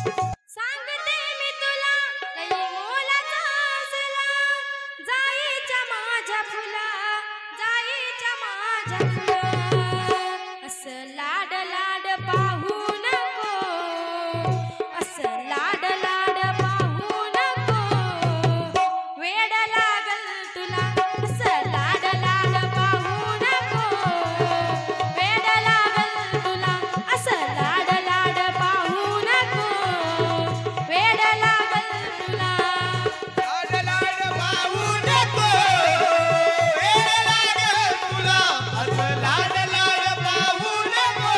सांगते मी तुला लई मोलाचा असला जाईच्या माझ्या फुला जाईच्या माझ्या फुला असं लाड लाड पाहू नको असं लाड लाड पाहू नको वेड लागल तुला असं लाड लाड पाहू नको वेड लागल तुला असं लाड लाड पाहू नको वेड लागल तुला लाड लाड पाहू नको वेड लागल तुला असं लाड लाड पाहू नको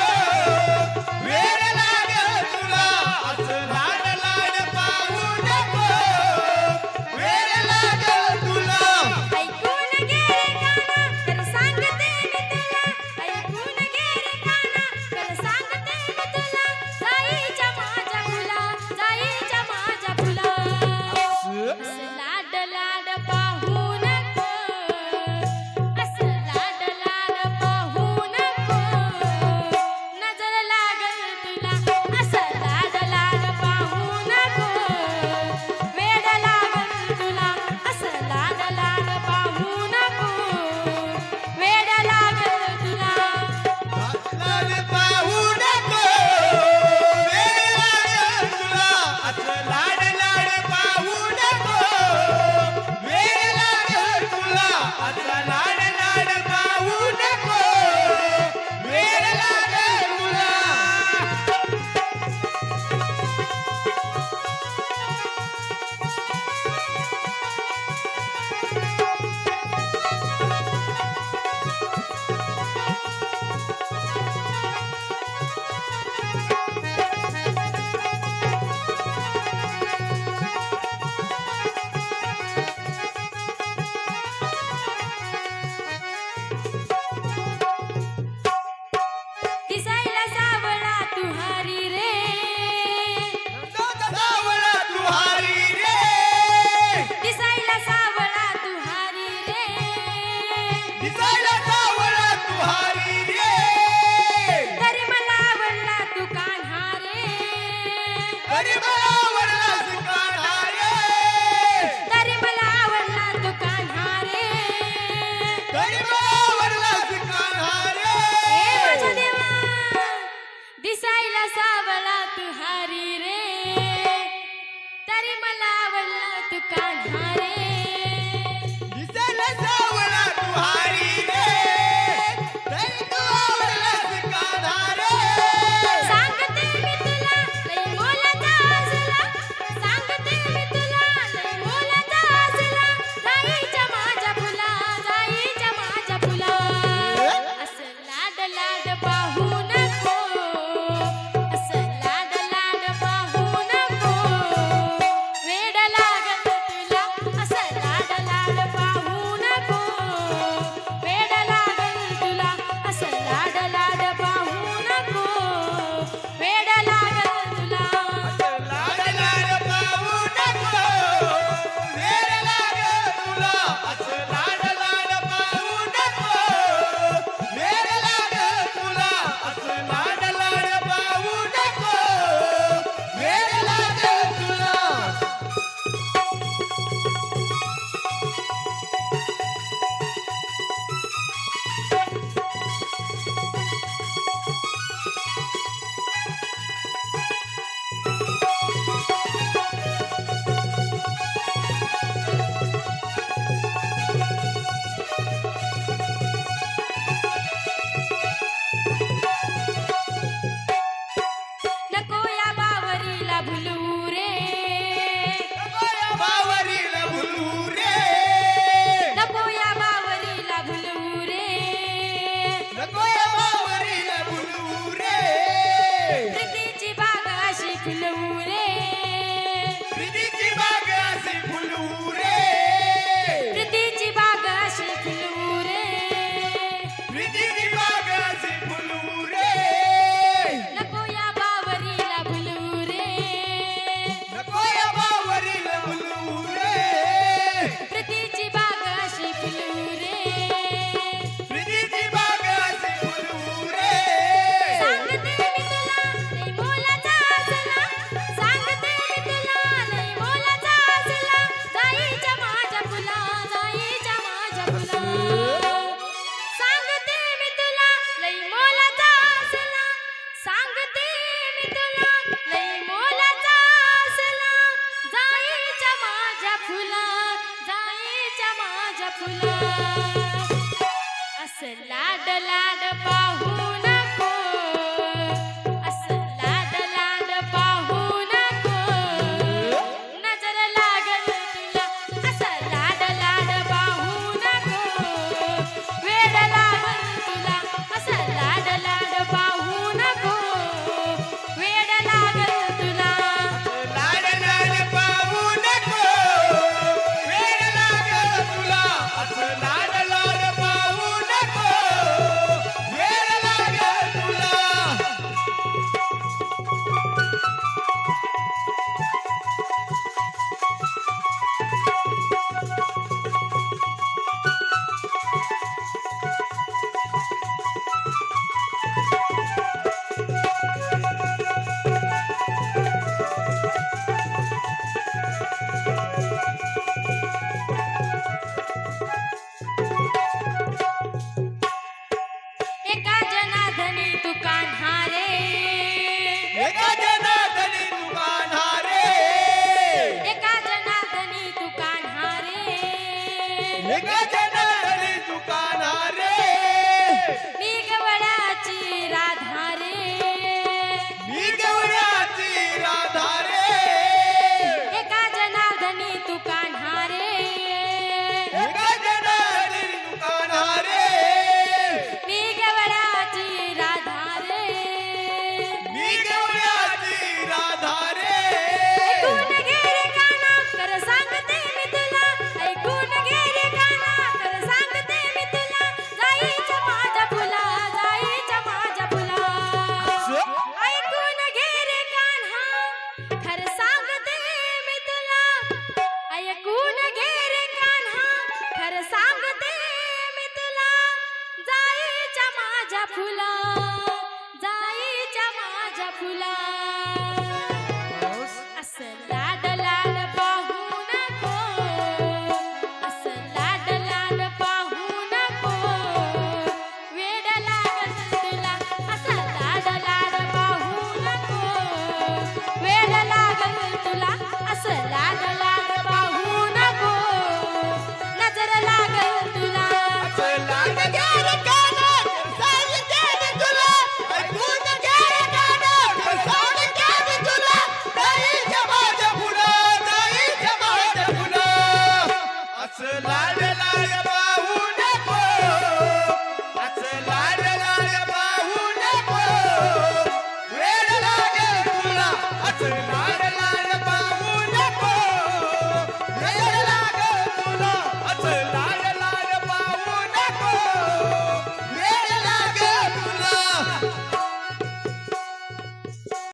वेड लागल तुला असं लाड लाड पाहू नको वेड लागल तुला ऐकून घे रे काना तर सांगते मी तुला ऐकून घे रे काना तर सांगते मी तुला जाईच्या माझ्या फुला जाईच्या माझ्या फुला असं लाड लाड पाहू नको असं लाड लाड पाहू नको नजर लागल तुला असं लाड लाड पाहू नको वेड लागल तुला असं लाड लाड पाहू नको वेड लागल तुला लाड पाहू नको वेड लागल तुला असं लाड लाड पाहू नको वेड लागल तुला असं लाड लाड पाहू नको वेड लागल तुला दिसायला सावळा तू हरी रे सावळा तू हारी रे दिसायला सावळा तू हरी रे दिसायला सावळा तू हारी रे तरी मला आवडला तू कान्हा रे तरी मला आवडलास कान्हा रे तरी मला आवडला तू कान्हा रे तरी मला आवडलास कान्हा ए माझ्या रे देवा दिसायला सावळा तू हरी रे तरी मला आवडला तू कान्हा रे दिसायला सावळा तू हारी रे तरी तू आवडलास कान्हा रे सांगते मी तुला लई मोलाचा असला सांगते मी तुला लई मोलाचा असला जाईच्या माझ्या फुला जाईच्या माझ्या फुला असं लाड लाड पाहू नको असं लाड लाड पाहू नको वेड लागल तुला असं लाड लाड पाहू नको वेड लागल तुला असं लाड लाड पाहू नको वेड लागल तुला लाड लाड पाहू नको वेड लागल तुला असं लाड लाड पाहू नको वेड लागल तुला असं लाड लाड पाहू नको वेड लागल तुला नको या बावरीला भुलू